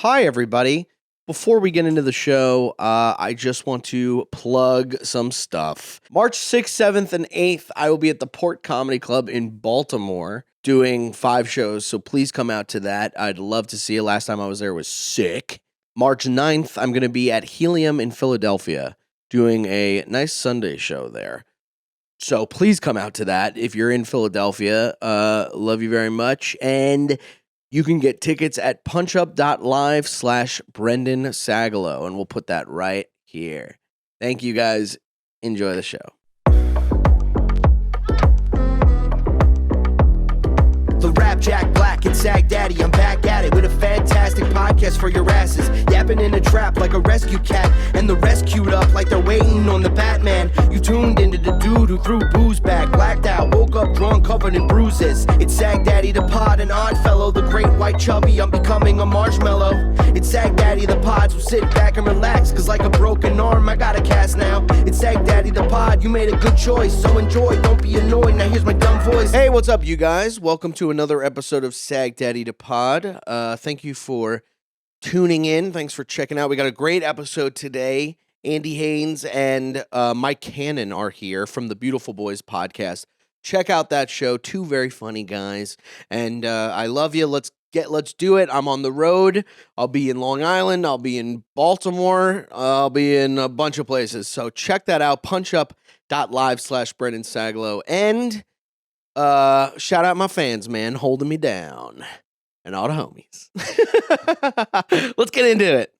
Hi, everybody. Before we get into the show, I just want to plug some stuff. March 6th, 7th, and 8th, I will be at the Port Comedy Club in Baltimore doing 5 shows, so please come out to that. I'd love to see you. Last time I was there was sick. March 9th, I'm going to be at Helium in Philadelphia doing a nice Sunday show there. So please come out to that if you're in Philadelphia. Love you very much. And you can get tickets at punchup.live/Brendan Sagalow, and we'll put that right here. Thank you, guys. Enjoy the show. The Rap Jack Black and Sagdaddy, I'm back at it with a fantastic podcast for your asses. Yapping in a trap like a rescue cat, and the rescued up like they're waiting on the Batman. You tuned into the dude who threw booze back, blacked out, woke up drunk, covered in bruises. It's Sagdaddy the pod, an odd fellow, the great white chubby, I'm becoming a marshmallow. It's Sagdaddy the pod, so sit back and relax, cause like a broken arm, I got a cast now. It's Sagdaddy the pod, you made a good choice, so enjoy, don't be annoyed, now here's my dumb voice. Hey, what's up, you guys? Welcome to another episode of Sagdaddy the Pod. Thank you for tuning in. Thanks for checking out. We got a great episode today. Andy Haynes and Mike Cannon are here from the Beautiful Boys podcast. Check out that show. 2 very funny guys. And I love you. Let's do it. I'm on the road. I'll be in Long Island. I'll be in Baltimore. I'll be in a bunch of places. So check that out. punchup.live/Brendan Sagalow. And shout out my fans, man, holding me down. And all the homies. Let's get into it.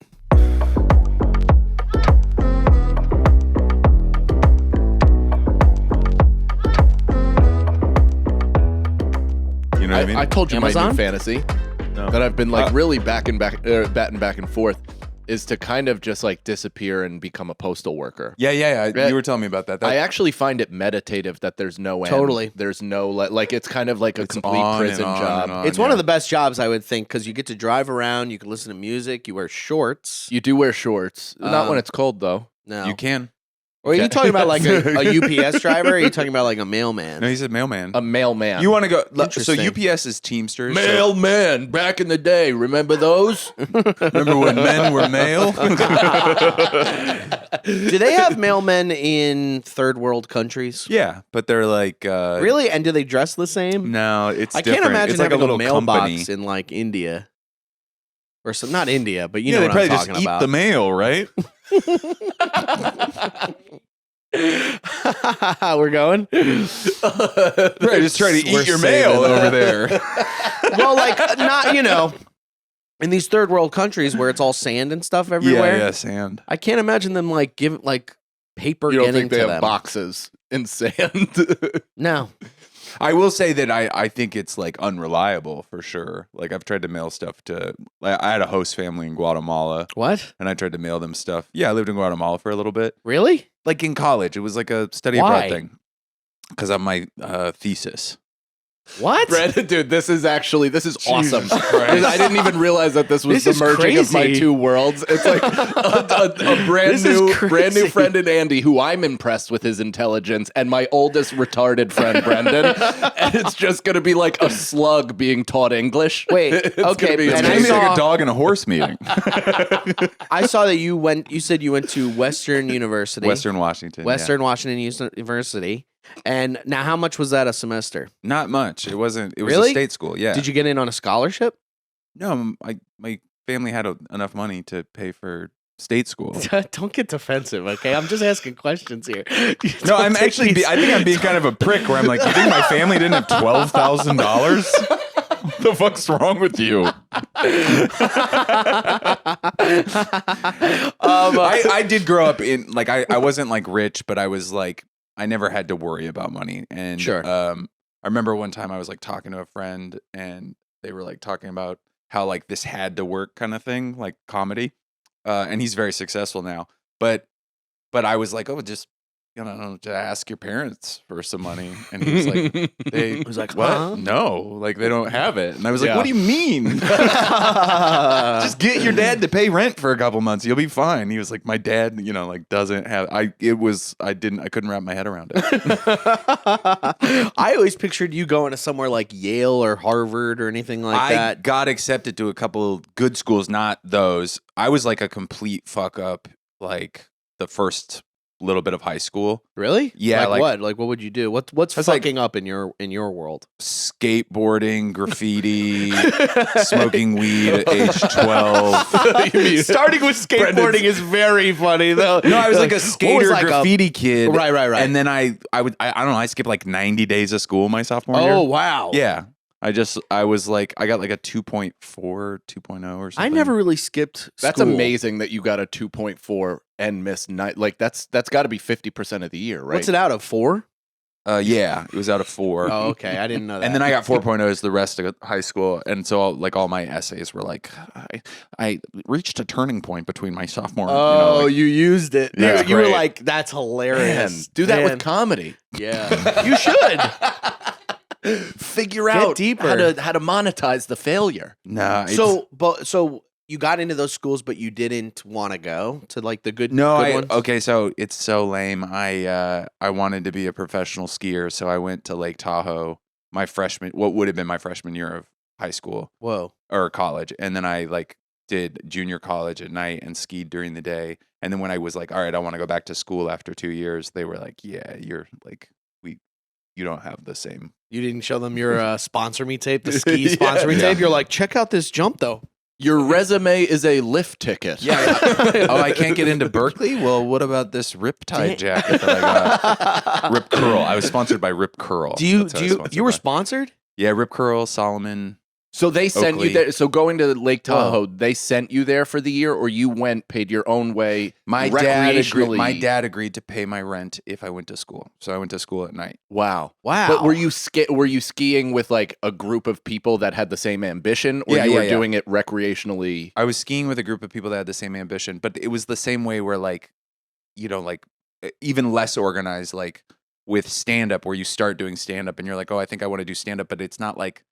You know what I mean? I told you Amazon? my new fantasy that I've been like really batting back and forth is to kind of just like disappear and become a postal worker. Yeah. You were telling me about that. I actually find it meditative that there's no end. Totally. There's no like it's kind of like a complete on prison and on job. and on. It's one of the best jobs, I would think, because you get to drive around, you can listen to music, you wear shorts. You do wear shorts, not when it's cold though. No. You can. Or are you talking about like a UPS driver, or are you talking about like a mailman? No, he said mailman. A mailman. You want to go? So Interesting. UPS is Teamsters. Mailman back in the day. Remember those? Remember when men were male? Do they have mailmen in third world countries? Yeah, but they're like Really? And do they dress the same? No, it's. I can't different. imagine it's like having a little mailbox company. in like India. Or some, not India, but you know they what I'm probably talking just about. eat the mail, right? We're going? Right, just trying to We're eat your saving mail that. over there. Well, like, not, in these third world countries where it's all sand and stuff everywhere. Yeah, sand. I can't imagine them like give like paper You don't getting think they to have them. boxes in sand? No. I will say that I think it's like unreliable for sure. Like I've tried to mail stuff to. Like, I had a host family in Guatemala, What? and I tried to mail them stuff. Yeah, I lived in Guatemala for a little bit. Really? Like in college, it was like a study Why? abroad thing. Because of my thesis. What? Brandon, dude, this is awesome. Jesus Christ. I didn't even realize that this was This the is merging of my crazy. 2 worlds. It's like a brand This is new crazy. friend in Andy, who I'm impressed with his intelligence, and my oldest retarded friend Brendan, and it's just gonna be like a slug being taught English. Wait, It's okay, gonna be and It's I gonna be saw- like a dog in a horse meeting. I saw that you said you went to Western University. Western Washington. Western Washington University. And now how much was that a semester? Yeah. Not much. It wasn't. It was Really? a state school. Yeah. Did you get in on a scholarship? No, my family had enough money to pay for state school. Don't get defensive, okay? I'm just asking questions here. No, I'm actually. I think I'm being kind of a prick. Where I'm like, you think my family didn't have $12,000? What the fuck's wrong with you? I did grow up in like I wasn't like rich, but I was like I never had to worry about money. And Sure. I remember one time I was like talking to a friend, and they were like talking about how like this had to work kind of thing, like comedy. And he's very successful now, but I was like, oh, just to ask your parents for some money. And he was like, he was like, what? Huh? No, like they don't have it. And I was like, Yeah. what do you mean? Just get your dad to pay rent for a couple months. You'll be fine. He was like, my dad, like doesn't have, I couldn't wrap my head around it. I always pictured you going to somewhere like Yale or Harvard or anything like I that. got accepted to a couple good schools, not those. I was like a complete fuck up, like the first little bit of high school. Really? Yeah, Like like- what? Like what would you do? What's was like- fucking up in your world? Skateboarding, graffiti, smoking weed at age 12. Starting with skateboarding is very funny though. No, I was like a what was skater like a- graffiti kid. Right. And then I don't know, I skipped like 90 days of school my sophomore year. Oh wow. Yeah. I was like, I got like a 2.4, 2.0 or something. I never really skipped. That's school. amazing that you got a 2.4 and missed night. Like that's got to be 50% of the year, right? What's it out of 4? Yeah, it was out of 4. Oh, okay. I didn't know that. And then I got 4.0s the rest of high school. And so all my essays were like, I reached a turning point between my sophomore. Oh, you used it. Yeah, you were great. like, that's hilarious. Man, do that Man. with comedy. Yeah, you should. Figure Get out deeper. how to monetize the failure. Nah, So you got into those schools, but you didn't want to go to like the good. No, good ones? okay, so it's so lame. I wanted to be a professional skier, so I went to Lake Tahoe what would have been my freshman year of high school Whoa. or college, and then I like did junior college at night and skied during the day. And then when I was like, all right, I want to go back to school after 2 years, they were like, yeah, you're like you don't have the same. You didn't show them your sponsor me tape, the ski sponsor me Yeah. tape. You're like, check out this jump though. Your resume is a lift ticket. Yeah. Oh, I can't get into Berkeley? Well, what about this Riptide jacket that I got? Rip Curl. I was sponsored by Rip Curl. That's who I was sponsored You were by. sponsored? Yeah, Rip Curl, Solomon. So they sent Oakley. you there. So going to Lake Tahoe, they sent you there for the year, or you went, paid your own way. My recreationally. dad agreed to pay my rent if I went to school. So I went to school at night. Wow. Wow. But were you skiing with like a group of people that had the same ambition, or Yeah, you were yeah. doing it recreationally? I was skiing with a group of people that had the same ambition, but it was the same way where like, even less organized, like with stand up, where you start doing stand up and you're like, oh, I think I want to do stand up, but it's not like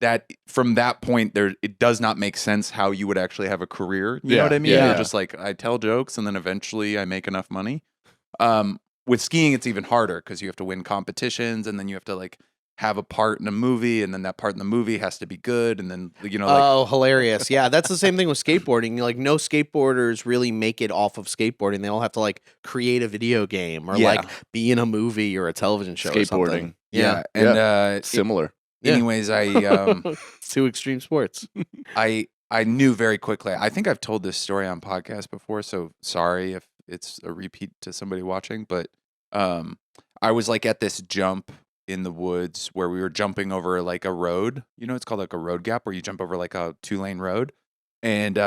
that. From that point it does not make sense how you would actually have a career. You know what I mean? yeah. You're just like, I tell jokes and then eventually I make enough money. With skiing, it's even harder because you have to win competitions and then you have to like have a part in a movie and then that part in the movie has to be good. And then, Oh, hilarious. Yeah, that's the same thing with skateboarding. Like, no skateboarders really make it off of skateboarding. They all have to, like, create a video game or, Yeah. like, be in a movie or a television show or something. Skateboarding. Yeah. And Similar. Yeah. anyways, It's two extreme sports. I knew very quickly. I think I've told this story on podcast before, so sorry if it's a repeat to somebody watching, but I was like at this jump in the woods where we were jumping over like a road. It's called like a road gap where you jump over like a 2-lane road. And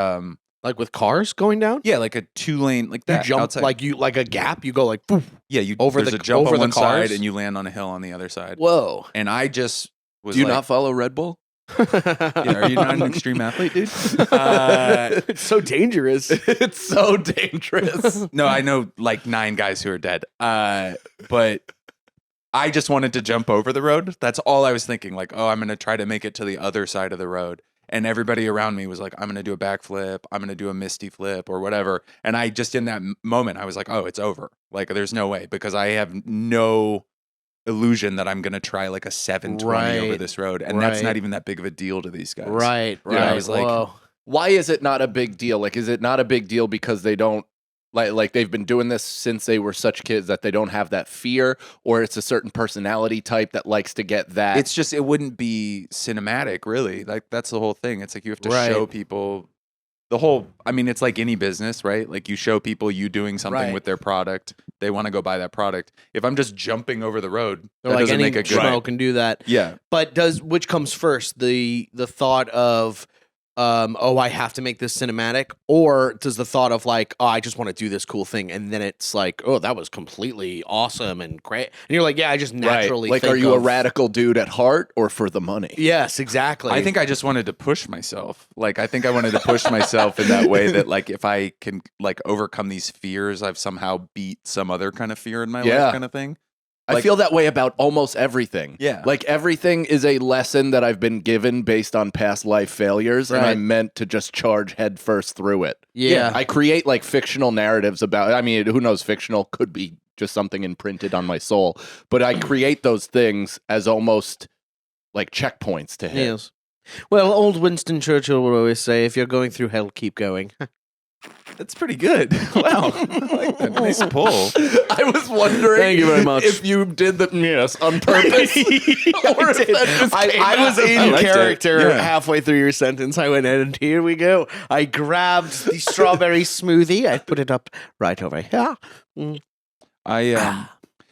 Like with cars going down? yeah, like a 2-lane like You that. jump outside. like a gap. You go like, poof. yeah, you over there's the- a jump over on the one side cars? and you land on a hill on the other side. Whoa. And I just was Do you like, not follow Red Bull? yeah, are you not an extreme athlete, dude? It's so dangerous. It's so dangerous. No, I know like 9 guys who are dead. But I just wanted to jump over the road. That's all I was thinking. Like, oh, I'm going to try to make it to the other side of the road. And everybody around me was like, I'm going to do a backflip. I'm going to do a misty flip or whatever. And I just, in that moment, I was like, oh, it's over. Like, there's no way because I have no illusion that I'm going to try like a 720 over Right. this road. And that's Right. not even that big of a deal to these guys. Right. Yeah, I Right. was like- Whoa. Why is it not a big deal? Like, is it not a big deal because they don't like they've been doing this since they were such kids that they don't have that fear, or it's a certain personality type that likes to get that? It's just, it wouldn't be cinematic, really. Like, that's the whole thing. It's like you have to Right. show people it's like any business, right? Like, you show people you doing something Right. with their product. They want to go buy that product. If I'm just jumping over the road, They're that like, doesn't any make a good. schmo can do that. Yeah. But which comes first? The thought of oh, I have to make this cinematic? Or does the thought of like, oh, I just want to do this cool thing, and then it's like, oh, that was completely awesome and great, and you're like, yeah, I just naturally Like, think are you a of- radical dude at heart or for the money? Yes, exactly. I think I just wanted to push myself. Like, I think I wanted to push myself in that way that, like, if I can, like, overcome these fears, I've somehow beat some other kind of fear in my life kind of thing. I Like- feel that way about almost everything. Yeah. Like everything is a lesson that I've been given based on past life failures, and Right. I'm meant to just charge headfirst through it. yeah. I create like fictional narratives about, I mean, who knows, fictional could be just something imprinted on my soul, but I create those things as almost like checkpoints to hit. Yes. Well, old Winston Churchill would always say, if you're going through hell, keep going. That's pretty good. Wow. I like that. Nice pull. I was wondering Thank you very much. if you did the yes on purpose. Or if that just came I was out of- in I liked it. character Yeah. halfway through your sentence. I went, and here we go. I grabbed the strawberry smoothie. I put it up right over here.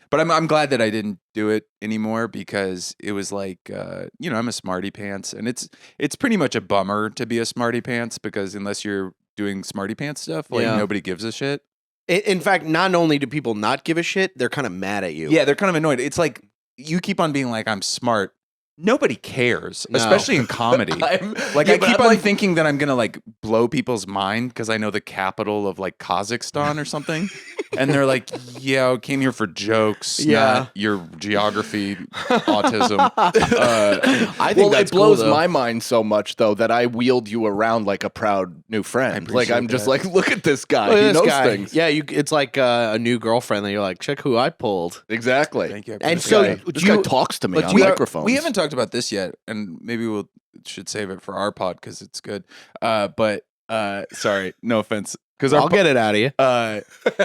But I'm glad that I didn't do it anymore because it was like, I'm a smarty pants, and it's pretty much a bummer to be a smarty pants because unless you're doing smarty pants stuff, like Yeah. nobody gives a shit. In fact, not only do people not give a shit, they're kind of mad at you. Yeah, they're kind of annoyed. It's like you keep on being like, I'm smart. Nobody cares, No. especially in comedy. I'm- Like yeah, I but keep I'm on like- thinking that I'm gonna like blow people's mind because I know the capital of like Kazakhstan or something, and they're like, "Yeah, I came here for jokes, Yeah. not your geography, autism." I think well, that's it blows cool, though. my mind so much though that I wheeled you around like a proud new friend. Like I'm appreciate just that. like, look at this guy. Look at He this knows guy. things. Yeah, it's like a new girlfriend that you're like, check who I pulled. Exactly. Thank you. I And appreciate so it. This you- guy talks to me but on we are- microphones. We haven't talked about this yet, and maybe we'll should save it for our pod because it's good. But sorry, no offense. Because I'll get it out of you.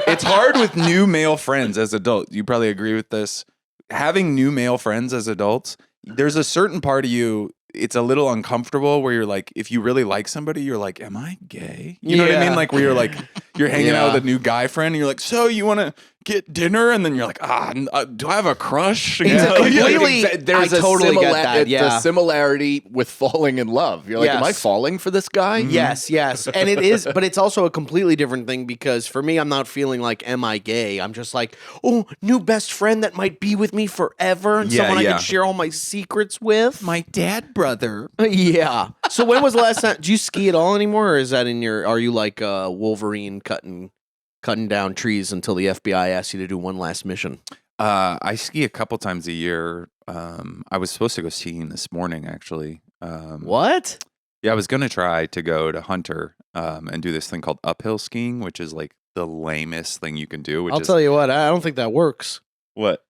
it's hard with new male friends as adults. You probably agree with this. Having new male friends as adults, there's a certain part of you, it's a little uncomfortable where you're like, if you really like somebody, you're like, am I gay? You know what I Yeah. mean? Like where you're like, you're hanging out Yeah. with a new guy friend and you're like, so you want to get dinner? And then you're like, do I have a crush? You know? completely- There's I a totally get that, the yeah. similarity with falling in love. You're like, am I Yes. falling for this guy? Yes, yes. And it is, but it's also a completely different thing because for me, I'm not feeling like, am I gay? I'm just like, oh, new best friend that might be with me forever and Yeah, someone I yeah. can share all my secrets with. My dad brother. Yeah. So when was the last time, do you ski at all anymore or is that are you like Wolverine cutting down trees until the FBI asks you to do one last mission? I ski a couple times a year. I was supposed to go skiing this morning, actually. What? Yeah, I was going to try to go to Hunter and do this thing called uphill skiing, which is like the lamest thing you can do. Which I'll is tell you what, I don't think that works. what?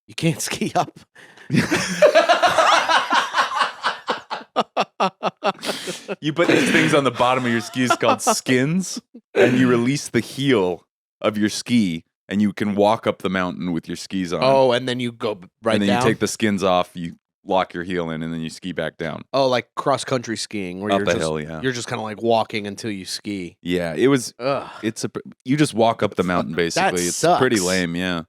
You can't ski up. You put these things on the bottom of your skis called skins, and you release the heel of your ski, and you can walk up the mountain with your skis on. Oh, and then you go right and then down? you take the skins off, you lock your heel in, and then you ski back down. Oh, like cross country skiing where Up you're the just hill, yeah. you're just kind of like walking until you ski. Yeah, it was. Ugh, You just walk up the mountain basically. It's pretty sucks. lame, yeah.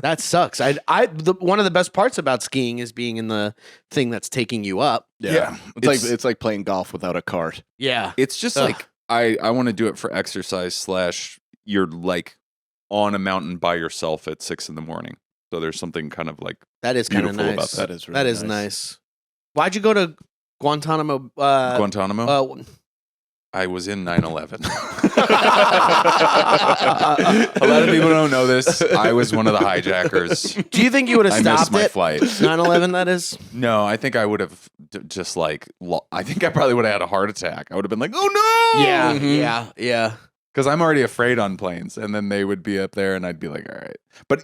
that sucks. One of the best parts about skiing is being in the thing that's taking you up. Yeah. It's like playing golf without a cart. Yeah, It's just Ugh. like I want to do it for exercise / you're like on a mountain by yourself at 6 a.m. So there's something kind of like that is kind of beautiful nice. about That is really That is nice. Why'd you go to Guantanamo? Guantanamo. Uh, I was in 9/11. A lot of people don't know this. I was one of the hijackers. do you think you would have I missed stopped my it? flight. 9/11, that is. No, I think I would have just like. I think I probably would have had a heart attack. I would have been like, "Oh no!" Yeah, Mhm. yeah. Because I'm already afraid on planes, and then they would be up there, and I'd be like, "All right." But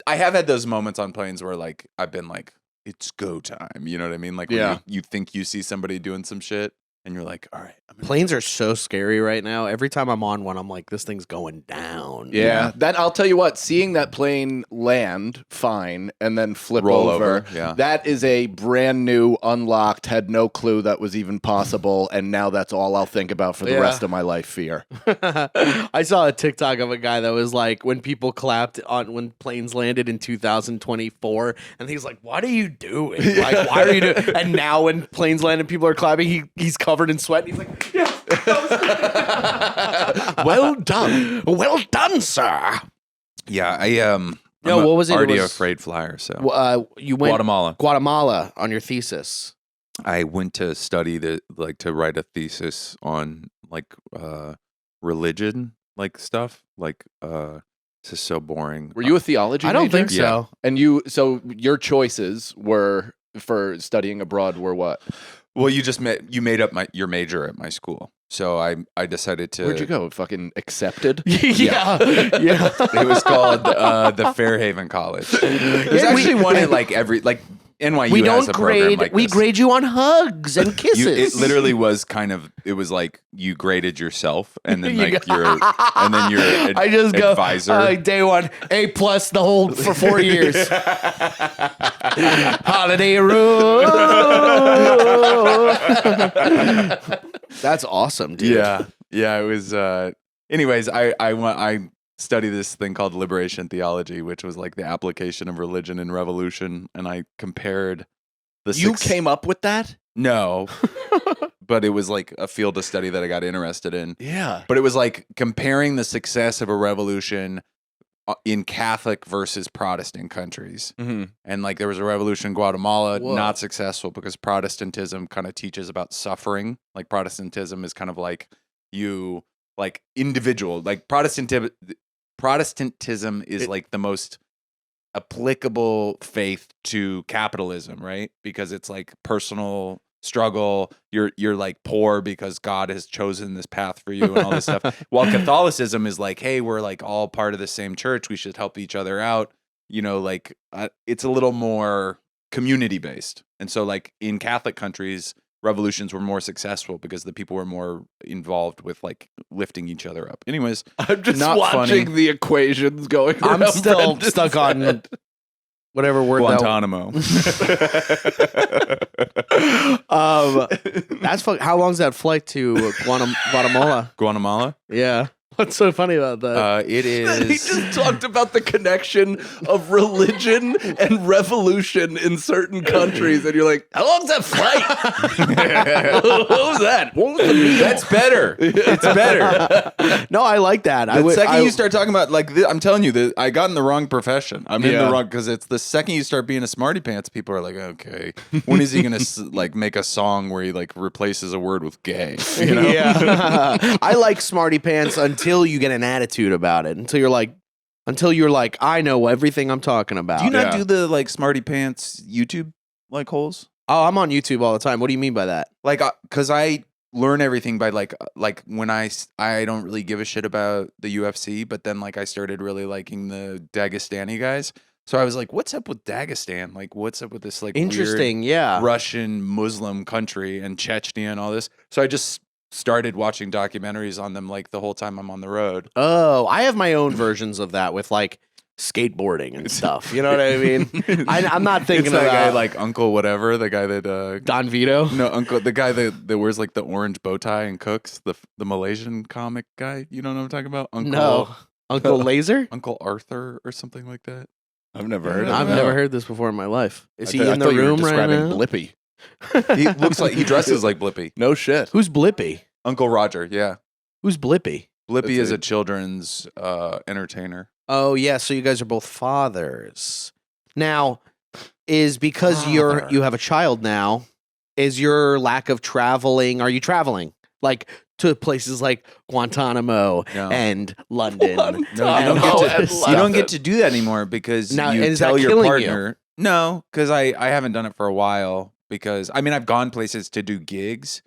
I have had those moments on planes where like I've been like, "It's go time." You know what I mean? Like, when Yeah. you think you see somebody doing some shit, and you're like, "All right." Planes are so scary right now. Every time I'm on one, I'm like, this thing's going down. Yeah, that I'll tell you what. Seeing that plane land fine and then flip Roll over, over, yeah. that is a brand new, unlocked. Had no clue that was even possible, and now that's all I'll think about for the Yeah. rest of my life. Fear. I saw a TikTok of a guy that was like, when people clapped on when planes landed in 2024, and he's like, "What are you doing? Like, why are you doing?" And now when planes land and people are clapping, he's covered in sweat. And he's like, yes, Well done. well done, sir. Yeah, No, what was it? It Already was- afraid flyer. So You went Guatemala. on your thesis. I went to study to write a thesis on religion stuff. This is so boring. Were you a theology I don't major? think so. And so your choices were for studying abroad were what? Well, you made up your major at my school, so I decided to. Where'd you go? Fucking accepted? Yeah. It was called the Fairhaven College. There's Yeah, actually one at NYU We has don't a program grade. like We this. grade you on hugs and kisses. It literally was it was like you graded yourself, and then You your I just go advisor. day one A+ the whole for 4 years. Holiday room. That's awesome, dude. Yeah. It was. Anyways, I studied this thing called liberation theology, which was like the application of religion and revolution, and I compared the. You came up with that? No, but it was like a field of study that I got interested in. Yeah. But it was like comparing the success of a revolution in Catholic versus Protestant countries. Mm-hmm. And like there was a revolution in Guatemala, Whoa. not successful because Protestantism kind of teaches about suffering. Like Protestantism is kind of like you like individual, like Protestantism is like the most applicable faith to capitalism, right? Because it's like personal struggle. You're like poor because God has chosen this path for you and all this stuff. While Catholicism is like, hey, we're like all part of the same church. We should help each other out. It's a little more community based. And so like in Catholic countries, revolutions were more successful because the people were more involved with like lifting each other up. Anyways, I'm just not watching funny. the equations going I'm around still Brendan's stuck on head. whatever word Guantanamo. That's how long's that flight to Guatemala? Guatemala. Yeah. What's so funny about that? It He is. just talked about the connection of religion and revolution in certain countries, and you're like, "How long's that flight? What was that? What was the meal?" That's better. It's better. No, I like that. The second you start talking about I'm telling you that I got in the wrong profession. I'm in Yeah. the wrong because it's the second you start being a smarty pants, people are like, okay, when is he gonna make a song where he like replaces a word with gay? You know? Yeah. I like smarty pants until you get an attitude about it. Until you're like, I know everything I'm talking about. Do you not Yeah. do the like smarty pants YouTube like holes? Oh, I'm on YouTube all the time. What do you mean by that? Like, because I learn everything by like when I don't really give a shit about the UFC, but then like I started really liking the Dagestani guys. So I was like, what's up with Dagestan? Like, what's up with this like Interesting. weird Yeah. Russian Muslim country and Chechnya and all this? So I just started watching documentaries on them like the whole time I'm on the road. Oh, I have my own versions of that with like skateboarding and stuff. You know what I mean? I'm not thinking It's of that guy that. like Uncle whatever, the guy that Don Vito. no Uncle, the guy that wears like the orange bow tie and cooks, the Malaysian comic guy. You don't know what I'm talking about? Uncle No. Uncle Laser? Uncle Arthur or something like that. I've never heard of I've that. never heard this before in my life. Is he I in the thought you were room right describing now? Blippy. He looks like he dresses like Blippy. No shit. Who's Blippy? Uncle Roger, yeah. Who's Blippy? Blippy That's is it. a children's entertainer. Oh yeah, so you guys are both fathers. Now, is because Father. you have a child now, is your lack of traveling, are you traveling? Like to places like Guantanamo No. and London. No, you Guantanamo don't, and get to, you don't get to do that anymore because Now, you is that tell your killing partner. No, because I haven't done it for a while. Because I mean, I've gone places to do gigs.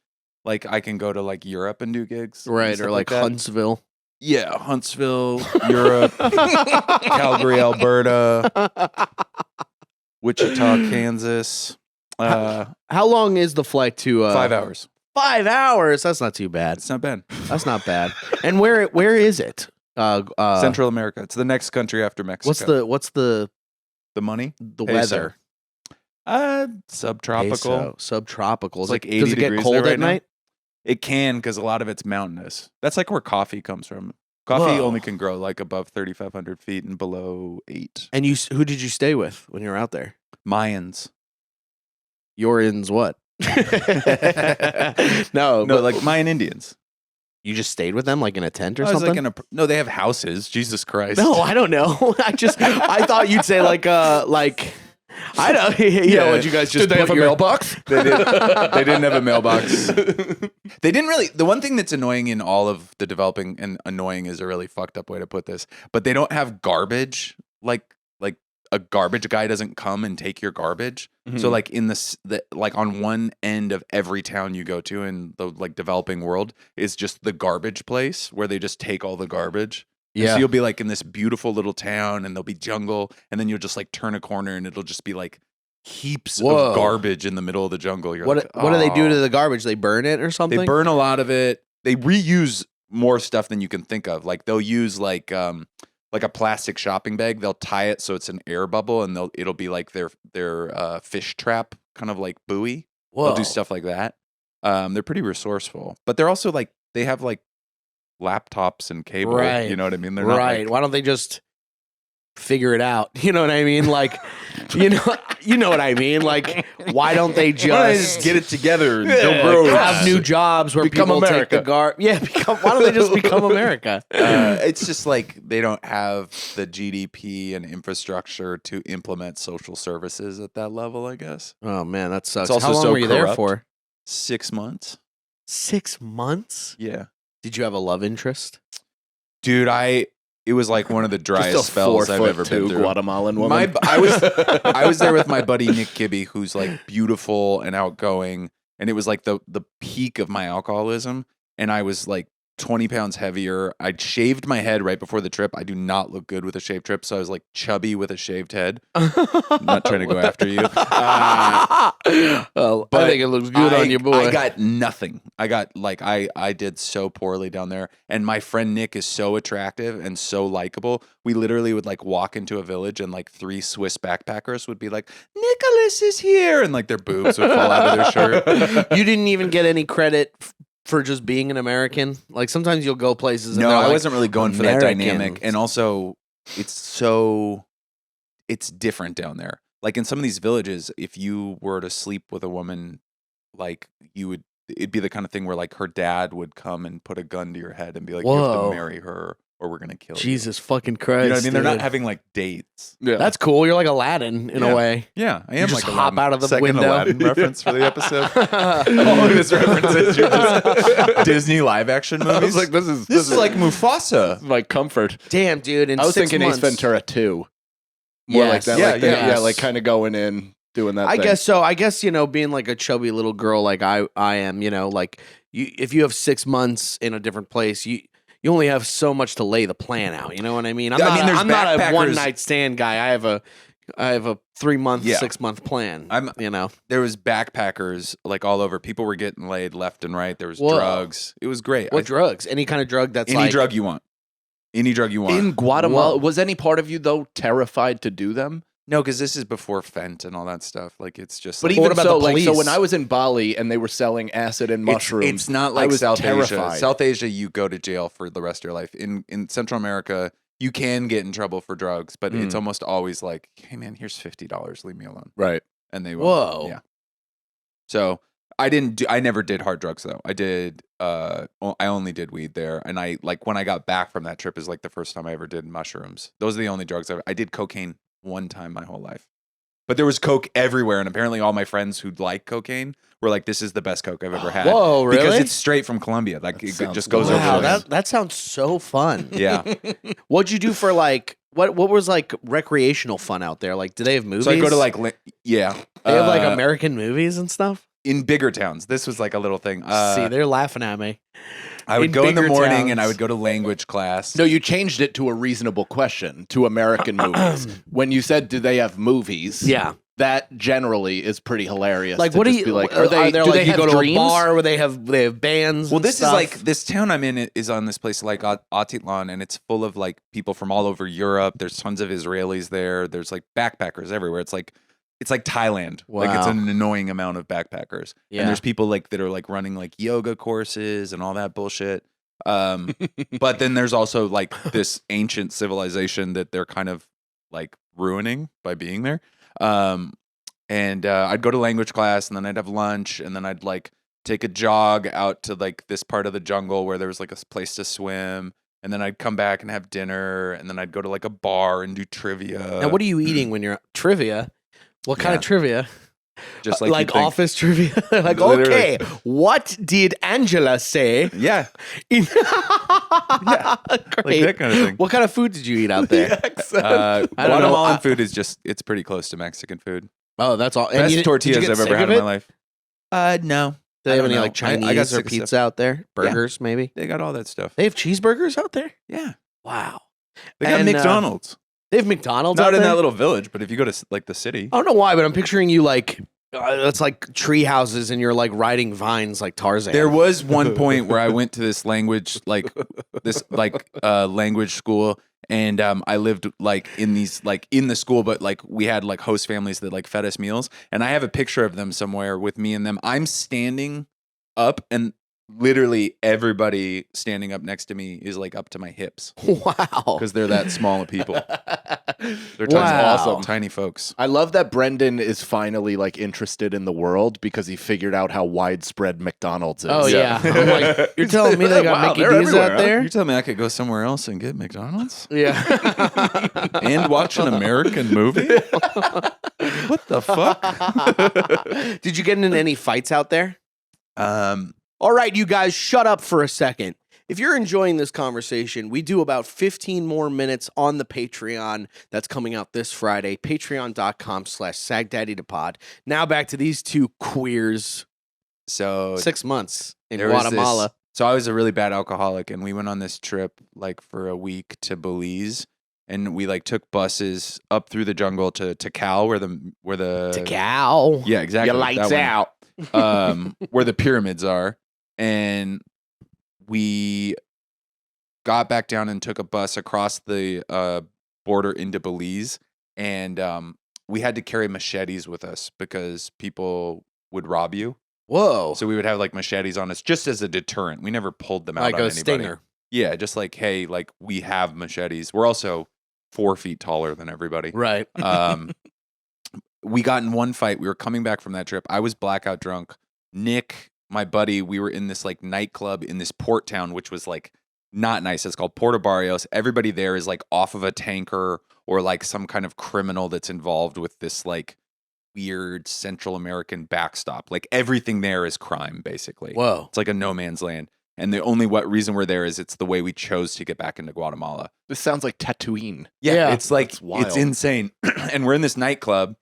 Like I can go to like Europe and do gigs, and Right, stuff or like that. Huntsville. Yeah, Huntsville, Europe, Calgary, Alberta, Wichita, Kansas. How long is the flight to 5 hours. 5 hours? That's not too bad. It's not bad. That's not bad. And where is it? Central America. It's the next country after Mexico. What's the money? the Peso. weather? Subtropical. Peso. Subtropical. It's like 80 does it get degrees cold there right at now. night? It can because a lot of it's mountainous. That's like where coffee comes from. Coffee Whoa. only can grow like above 3,500 feet and below 8. And who did you stay with when you were out there? Mayans. You're in's what? No, No, but like Mayan Indians. you just stayed with them like in a tent or I was something? like no, they have houses. Jesus Christ. No, I don't know. I thought you'd say like I don't. Yeah. What you guys just Did they put have a your- mailbox? They didn't have a mailbox. They didn't really. The one thing that's annoying in all of the developing, and annoying is a really fucked up way to put this, but they don't have garbage. Like a garbage guy doesn't come and take your garbage. So like in like on one end of every town you go to in the like developing world is just the garbage place where they just take all the garbage. And Yeah. so you'll be like in this beautiful little town and there'll be jungle, and then you'll just like turn a corner and it'll just be like heaps Whoa. of garbage in the middle of the jungle. You're What like, do they do to "Oh." the garbage? They burn it or something? They burn a lot of it. They reuse more stuff than you can think of. Like they'll use like a plastic shopping bag. They'll tie it so it's an air bubble, and it'll be like their fish trap, kind of like buoy. Whoa. They'll do stuff like that. They're pretty resourceful, but they're also like they have like laptops and cable. Right. You know what I mean? They're Right. not like, Why don't they just figure it out? You know what I mean? Like, you know what I mean? Like, why don't they just get it together and have new jobs where Become people take the America. why don't they just become America? It's just like they don't have the GDP and infrastructure to implement social services at that level, I guess. Oh man, that sucks. also How long so were you there corrupt. for? 6 months. 6 months? Yeah. Did you have a love interest? Dude, it was like one of the driest Just a spells I've ever been 4'2" through. Guatemalan woman. I was there with my buddy Nick Kibbe, who's like beautiful and outgoing, and it was like the peak of my alcoholism, and I was like 20 pounds heavier. I'd shaved my head right before the trip. I do not look good with a shaved trip, so I was like chubby with a shaved head. I'm not trying to go after you. Well, But I think it looks good on you, boy. I got nothing. I got like I did so poorly down there, and my friend Nick is so attractive and so likable. We literally would like walk into a village, and like 3 Swiss backpackers would be like, "Nicholas is here," and like their boobs would fall out of their shirt. You didn't even get any credit for just being an American. Like sometimes you'll go places. And No, they're I like, wasn't really going for that dynamic, Americans. and also it's different down there. Like in some of these villages, if you were to sleep with a woman, like it'd be the kind of thing where like her dad would come and put a gun to your head and be like, "You have Whoa. to marry her, or we're gonna kill Jesus fucking you." Christ! You know what I mean? They're not dude. having like dates. Yeah. That's cool. You're like Aladdin in Yeah. a way. Yeah, I am just like hop Aladdin. out of the Second window. Aladdin reference for the episode. All of his references are just Disney live action movies. I was like, this is like Mufasa. my comfort. Damn, dude. In I was 6 thinking months, Ace Ventura 2. More like Yes. that. Yeah, like that. yeah. Yeah, like kind of going in, doing that I thing. guess so. I guess, being like a chubby little girl like I am, like if you have 6 months in a different place, you only have so much to lay the plan out. You know what I mean? I mean, there's I'm not a backpackers- one night stand guy. I have a 3-month, Yeah. 6-month plan. I'm- There was backpackers like all over. People were getting laid left and right. There was Whoa. drugs. It was great. What drugs? Any kind of drug that's Any like drug you want. Any drug you want. in Guatemala, Whoa. was any part of you though terrified to do them? No, because this is before Fent and all that stuff. Like it's just. But like, what even about so, the like so police? when I was in Bali and they were selling acid and mushrooms, It's not I like was South Asia. terrified. South Asia, you go to jail for the rest of your life. In Central America, you can get in trouble for drugs, but it's almost always like, "Hey man, here's $50. Leave me alone." right? And they Whoa. yeah. So I never did hard drugs though. I did. I only did weed there, and I like when I got back from that trip is like the first time I ever did mushrooms. Those are the only drugs I did cocaine one time my whole life. But there was coke everywhere, and apparently all my friends who like cocaine were like, "This is the best coke I've ever had." Whoa, really? Because it's straight from Colombia. Like That it sounds just goes wow, over. that sounds so fun. Yeah. What'd you do for like what was like recreational fun out there? Like, do they have movies? So I go to like yeah. they have like American movies and stuff. in bigger towns. This was like a little thing. See, they're laughing at me. I would in go in the bigger morning and towns. I would go to language class. No, you changed it to a reasonable question to American movies. When you said, "Do they have movies?" Yeah. that generally is pretty hilarious. Like, to what do just you be like? Are they? do Like, they you have go to dreams? a bar where they have bands. Well, and this stuff? is like this town I'm in is on this place like Atitlan, and it's full of like people from all over Europe. There's tons of Israelis there. There's like backpackers everywhere. It's like Thailand. Like it's Wow. an annoying amount of backpackers. Yeah. And there's people like that are like running like yoga courses and all that bullshit. But then there's also like this ancient civilization that they're kind of like ruining by being there. And I'd go to language class, and then I'd have lunch, and then I'd like take a jog out to like this part of the jungle where there was like a place to swim. And then I'd come back and have dinner, and then I'd go to like a bar and do trivia. Now, what are you eating when you're trivia? What kind of trivia? Just like, like you'd think. office trivia. Like, Literally. okay, what did Angela say? Yeah, Yeah, like great. that kind of thing. What kind of food did you eat out there? I don't know. Guatemalan food is it's pretty close to Mexican food. Oh, that's all. And Best did you tortillas get I've sick ever had of in my it? life. No. Do they I have don't any know. like I got Chinese or sick of pizza stuff. out there? Burgers, maybe? They got all that stuff. They have cheeseburgers out there? Yeah. Wow. They got And, McDonald's. They have McDonald's Not out in there? that little village, but if you go to like the city. I don't know why, but I'm picturing you like it's like tree houses and you're like riding vines like Tarzan. There was one point where I went to this language language school, and I lived like in these like in the school, but like we had like host families that like fed us meals, and I have a picture of them somewhere with me and them. I'm standing up, and literally everybody standing up next to me is like up to my hips Wow. because they're that small of people. They're Wow. awesome, tiny folks. I love that Brendan is finally like interested in the world because he figured out how widespread McDonald's is. Oh yeah. I'm like, you're telling me they got Wow, Mickey they're D's everywhere, out huh? there? You tell me I could go somewhere else and get McDonald's Yeah. and watch an American movie? What the fuck? Did you get in any fights out there? All right, you guys, shut up for a second. If you're enjoying this conversation, we do about 15 more minutes on the Patreon that's coming out this Friday, patreon.com/sagdaddytopod. Now back to these two queers. So 6 months in there was Guatemala. so I was a really bad alcoholic, and we went on this trip like for a week to Belize, and we like took buses up through the jungle to Cal, where the Cow. yeah, exactly, Your lights that one. out. Where the pyramids are, and we got back down and took a bus across the border into Belize, and we had to carry machetes with us because people would rob you. Whoa. So we would have like machetes on us just as a deterrent. We never pulled them out Like on a anybody. stinger. Yeah, just like, hey, like we have machetes. We're also 4 feet taller than everybody. Right. We got in one fight. We were coming back from that trip. I was blackout drunk. Nick, my buddy, we were in this like nightclub in this port town, which was like not nice. It's called Puerto Barrios. Everybody there is like off of a tanker or like some kind of criminal that's involved with this like weird Central American backstop. Like everything there is crime, basically. Whoa. It's like a no man's land. And the only reason we're there is it's the way we chose to get back into Guatemala. This sounds like Tatooine. Yeah. It's like, That's wild. it's insane. And we're in this nightclub,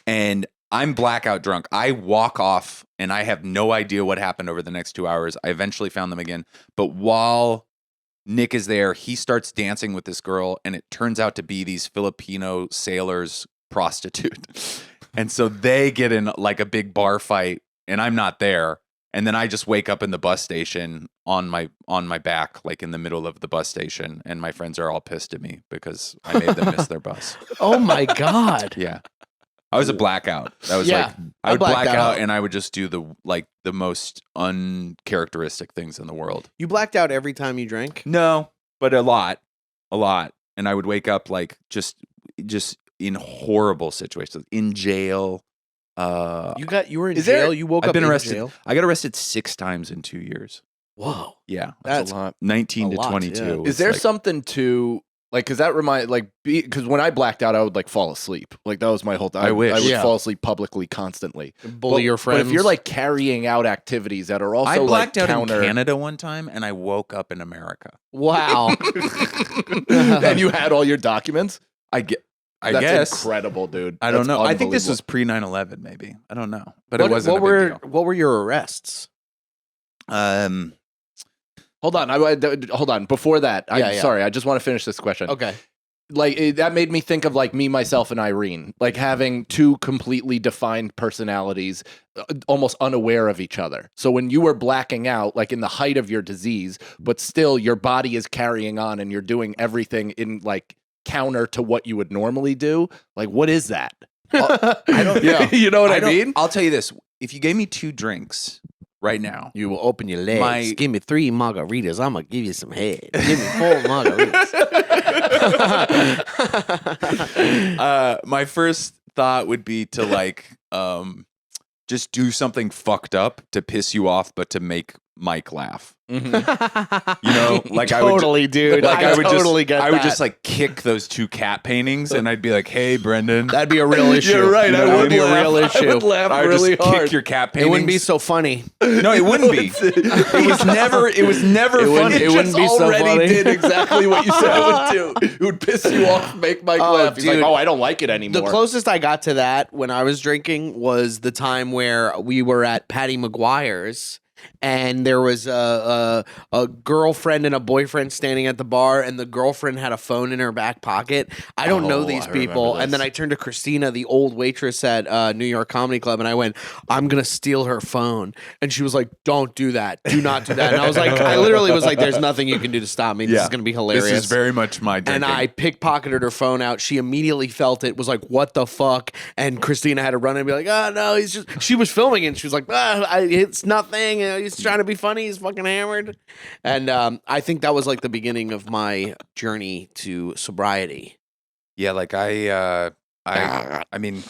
and I'm blackout drunk. I walk off, and I have no idea what happened over the next 2 hours. I eventually found them again. But while Nick is there, he starts dancing with this girl, and it turns out to be these Filipino sailors prostitute. And so they get in like a big bar fight, and I'm not there. And then I just wake up in the bus station on my back, like in the middle of the bus station, and my friends are all pissed at me because I made them miss their bus. Oh my God. Yeah. I was a blackout. That was Yeah, like I would I black blacked out out. and I would just do the most uncharacteristic things in the world. You blacked out every time you drank? No, but a lot. And I would wake up like just in horrible situations, in jail. You were in Is there- jail? You woke I've up been in arrested. jail? I got arrested 6 times in 2 years. Whoa. Yeah, That's a lot. 19 a to lot, 22. yeah. was Is there like- something to like? Because that remind like because when I blacked out, I would like fall asleep. Like that was my whole thing. I wish. I would Yeah. fall asleep publicly constantly. Bully your friends. But if you're like carrying out activities that are also I blacked like out counter, in Canada one time, and I woke up in America. wow. and you had all your documents. I That's guess. incredible, dude. I don't That's know. I think this unbelievable. was pre 9/11, maybe. I don't know, but it wasn't what a big were deal. what were your arrests? Hold on, hold on. Before that, Yeah, yeah. sorry, I just want to finish this question. Okay. Like that made me think of like me, myself, and Irene, like having two completely defined personalities, almost unaware of each other. So when you were blacking out, like in the height of your disease, but still your body is carrying on, and you're doing everything in like counter to what you would normally do. Like, what is that? I don't. Yeah. You know what I don't- mean? I'll tell you this: if you gave me 2 drinks right now, You will open your legs. My- Give me 3 margaritas. I'm gonna give you some head. Give me 4 margaritas. my first thought would be to like just do something fucked up to piss you off, but to make Mike laugh. Mhm. You know, like Totally, dude. Like I totally get I would that. just like kick those 2 cat paintings, and I'd be like, "Hey, Brendan." That'd be a real issue. You're right. That would be a real I issue. would laugh I would really just hard. kick your cat It paintings. wouldn't be so funny. No, it wouldn't be. It was never. It was never funny. It wouldn't be so already funny. did exactly what you said it would do. It would piss you off, make Mike Oh, laugh. He's like, dude. "Oh, I don't like it anymore." The closest I got to that when I was drinking was the time where we were at Patty McGuire's. And there was a girlfriend and a boyfriend standing at the bar, and the girlfriend had a phone in her back pocket. I don't know Oh, these I remember people. And then this. I turned to Christina, the old waitress at New York Comedy Club, and I went, "I'm going to steal her phone." And she was like, "Don't do that. Do not do that." And I was like, I literally was like, "There's nothing you can do to stop me. This is going to be hilarious." This is very much my drinking. And I pickpocketed her phone out. She immediately felt it, was like, "What the fuck?" And Christina had to run and be like, "Oh, no, he's just," she was filming it. And she was like, "It's nothing. He's trying to be funny. He's fucking hammered." And I think that was like the beginning of my journey to sobriety. Yeah, like I mean,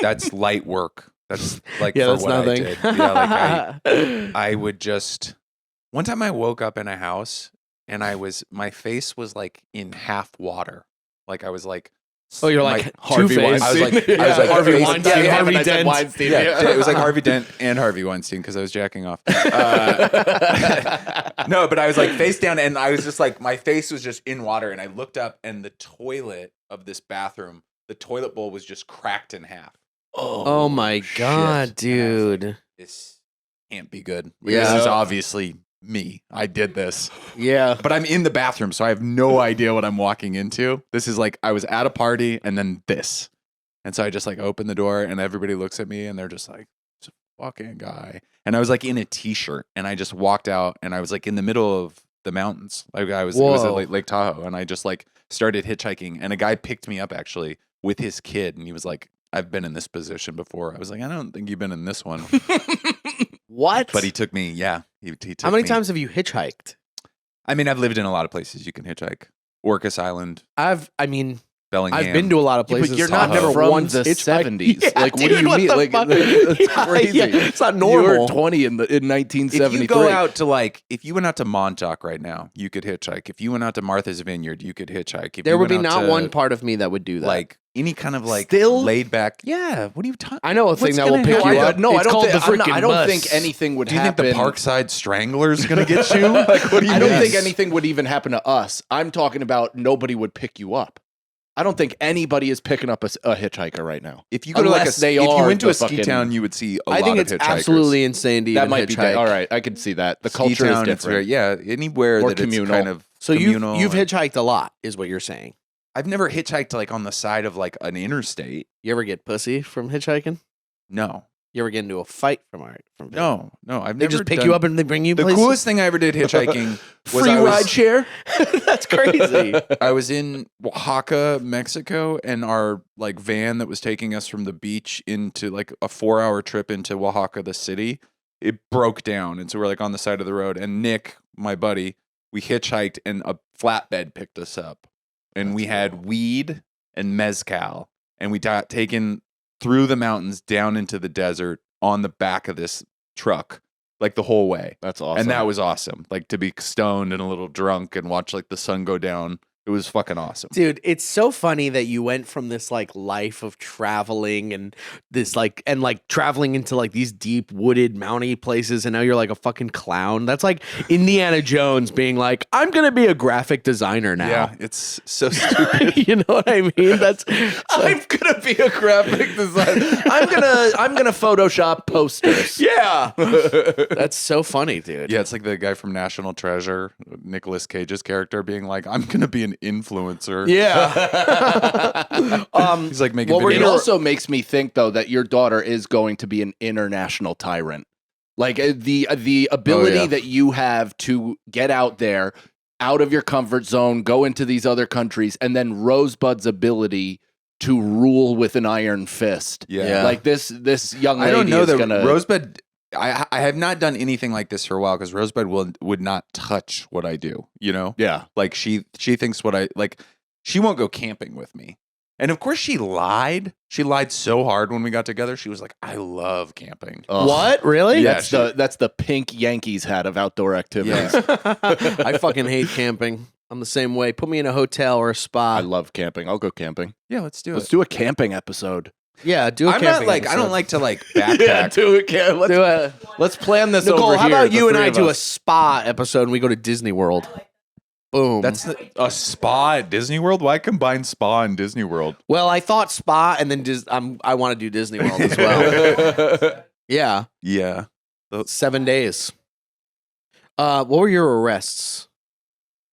that's light work. That's like Yeah, for that's what nothing. I did. Yeah, like I would just. One time I woke up in a house and my face was like in half water. Like I was like, Oh, you're like my- Harvey Two-Faced. I was like, Weinstein. I was like Harvey face- Weinstein, yeah, Harvey I said Dent. Weinstein. Yeah, it was like Harvey Dent and Harvey Weinstein because I was jacking off. No, but I was like face down, and I was just like my face was just in water, and I looked up, and the toilet of this bathroom, the toilet bowl was just cracked in half. Oh my God, shit. And I was like, dude. This can't be good. Yeah. This is obviously me. I did this. Yeah. But I'm in the bathroom, so I have no idea what I'm walking into. This is like I was at a party and then this. And so I just like open the door and everybody looks at me and they're just like, "It's a fucking guy." And I was like in a t-shirt and I just walked out and I was like in the middle of the mountains. Like it was at Whoa. Lake Tahoe, and I just like started hitchhiking, and a guy picked me up actually with his kid, and he was like, "I've been in this position before." I was like, "I don't think you've been in this one." What? But he took me, yeah. He took How many me. times have you hitchhiked? I mean, I've lived in a lot of places you can hitchhike. Orcas Island, I've Bellingham. been to a lot of Yeah, places. but you're not Tahoe. from once the hitchhiked. 70s. Yeah, Like, what do dude, you mean? the Like, fuck? that's Yeah, crazy. yeah, it's not You normal. were 20 in If 1973. you go out to like, if you went out to Montauk right now, you could hitchhike. If you went out to Martha's Vineyard, you could hitchhike. If There you would be went out not to, one part of me that would do that. like any kind of like Still? laid back. Yeah. What are you talking? I know a thing What's that will gonna pick happen? you I up. No, I It's don't called think. the freaking I don't bus. think anything would Do you happen. think the Parkside Strangler's gonna get you? Like, what do you I don't mean? think anything would even happen to us. I'm talking about nobody would pick you up. I don't think anybody is picking up a hitchhiker right now. If you go to like Unless a, they if you are went to the a ski fucking- town, you would see a I lot think of it's hitchhikers. absolutely insane to That even might be hitchhike. all right. I could see that. The Ski culture is town, it's different. very, anywhere More that it's communal. kind of So communal you've and- hitchhiked a lot, is what you're saying. I've never hitchhiked like on the side of like an interstate. You ever get pussy from hitchhiking? No, You ever get into a fight from no. I've They never just pick done- you up and they bring you The places? coolest thing I ever did hitchhiking was Free I was, ride share. That's crazy. I was in Oaxaca, Mexico, and our like van that was taking us from the beach into like a 4-hour trip into Oaxaca, the city, it broke down. And so we're like on the side of the road. And Nick, my buddy, we hitchhiked and a flatbed picked us up. And we had weed and mezcal. And we got taken through the mountains down into the desert on the back of this truck, like the whole way. That's awesome. And that was awesome. Like to be stoned and a little drunk and watch like the sun go down. It was fucking awesome. Dude, it's so funny that you went from this like life of traveling and this like traveling into like these deep wooded mounty places, and now you're like a fucking clown. That's like Indiana Jones being like, "I'm gonna be a graphic designer now." Yeah, it's so stupid. You know what I mean? That's I'm gonna be a graphic designer. I'm gonna Photoshop posters. yeah. That's so funny, dude. Yeah, it's like the guy from National Treasure, Nicolas Cage's character, being like, "I'm gonna be an influencer." Yeah. He's like making What were It videos. your- also makes me think though that your daughter is going to be an international tyrant. Like the ability yeah. that you have to get out there, out of your comfort zone, go into these other countries, and then Rosebud's ability to rule with an iron fist. Yeah. Like this young lady I don't know is that gonna Rosebud. I have not done anything like this for a while because Rosebud would not touch what I do. You know, Yeah. like she thinks what I like. She won't go camping with me. And of course she lied. She lied so hard when we got together. She was like, I love camping. Ugh. What? Really? Yeah. That's the pink Yankees hat of outdoor activities. I fucking hate camping. I'm the same way. Put me in a hotel or a spa. I love camping. I'll go camping. Yeah, let's do Let's it. do a camping episode. Yeah, do a I'm camping not like, I episode. don't like to like backpack. Yeah, do it. Let's, Do a let's plan this Nicole, over how here. about you the and three I of do a us. spa episode and we go to Disney World? Boom. That's a spa at Disney World? Why combine spa and Disney World? well, I thought spa and then I want to do Disney World as well. Yeah, Yeah. 7 days. What were your arrests?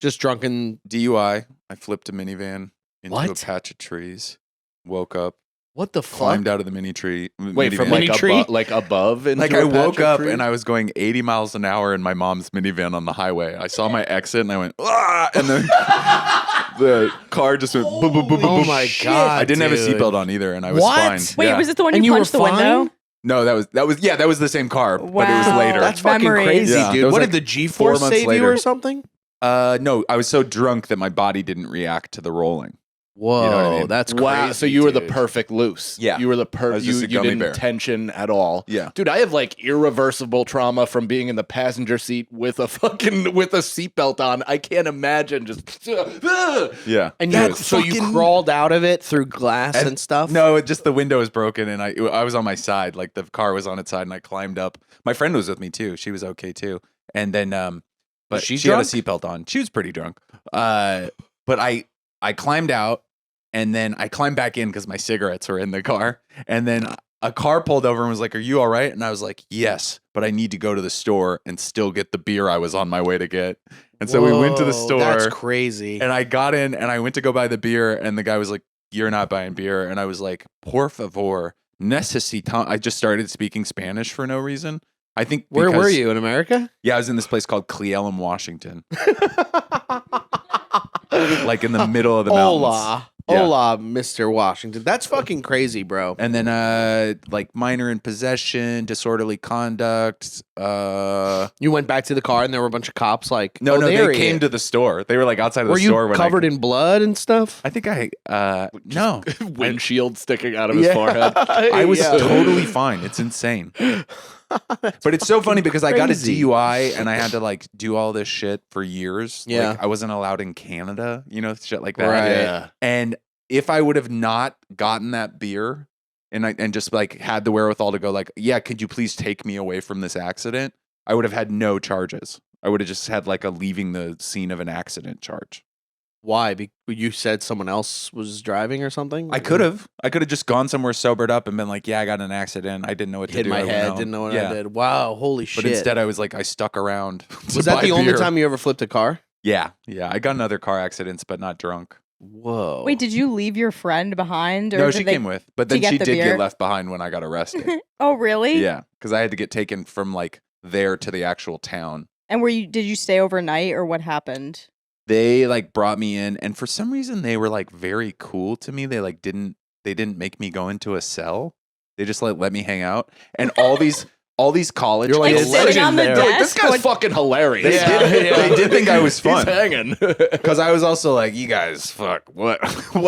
Just drunken. DUI. I flipped a minivan into What? a patch of trees. Woke up, What the fuck? climbed out of the mini tree. Wait, from minivan. Mini like, tree? like above? Into Like a I patch woke of up trees? and I was going 80 miles an hour in my mom's minivan on the highway. I saw my exit and I went, ah! And then the car just went boom, boom, boom, boom. Oh boom. my Shit. God, I didn't have a dude. seatbelt on either, and I was What? fine. Wait, Yeah. was it the one And you you were punched the fine? window? No, that was the same car, but it was Wow. later. That's fucking Memories. crazy, Yeah. dude. That was What like did the G-force 4 months save you later. or something? No, I was so drunk that my body didn't react to the rolling. Whoa, You know what I mean? that's crazy. Wow, so you were the dude. perfect loose. Yeah. You were the I was you just a gummy didn't bear. tension at all. Yeah. Dude, I have like irreversible trauma from being in the passenger seat with a seatbelt on. I can't imagine just Yeah. And Yeah, you, it's so you fucking- crawled out of it through glass and stuff? No, just the window was broken, and I was on my side, like the car was on its side, and I climbed up. My friend was with me too; she was okay too. And then, but Was she she had a drunk? seatbelt on. She was pretty drunk. But I climbed out, and then I climbed back in because my cigarettes were in the car. And then a car pulled over and was like, "Are you all right?" And I was like, "Yes, but I need to go to the store and still get the beer I was on my way to get." And so we went to the Whoa, store. That's crazy. And I got in and I went to go buy the beer, and the guy was like, "You're not buying beer." And I was like, "Por favor, necesito." I just started speaking Spanish for no reason. I think Where were because- you, in America? Yeah, I was in this place called Cleellum, Washington, like in the middle of the mountains. Hola. Yeah. Hola, Mr. Washington. That's fucking crazy, bro. And then like minor in possession, disorderly conduct. You went back to the car and there were a bunch of cops like, No, oh, they there he came is. to the store. They were like outside of Were the you store. When covered in blood and stuff? I think no. windshield sticking out of his forehead. I was Yeah. totally fine. It's insane. But it's so funny because I got a crazy. DUI and I had to like do all this shit for years. Yeah. Like, I wasn't allowed in Canada, shit like that. Right. Yeah. And if I would have not gotten that beer and just like had the wherewithal to go like, yeah, could you please take me away from this accident? I would have had no charges. I would have just had like a leaving the scene of an accident charge. Why? You said someone else was driving or something? I could have just gone somewhere sobered up and been like, yeah, I got in an accident. I didn't know what to Hit do. my I went head, home. didn't know what Yeah. I did. Wow, holy shit. But instead, I was like, I stuck around. to was that buy the only beer. time you ever flipped a car? Yeah. I got in other car accidents, but not drunk. Whoa. Wait, did you leave your friend behind? Or No, did she they- came with, but to then get she the did beer? get left behind when I got arrested. Oh, really? Yeah, because I had to get taken from like there to the actual town. And did you stay overnight or what happened? They like brought me in, and for some reason they were like very cool to me. They like didn't make me go into a cell. They just like let me hang out, and all these college You're like Like a kids, sitting legend on the there. desk? This guy's What- fucking hilarious. They did- they did think I was fun. He's hanging. because I was also like, you guys, fuck, what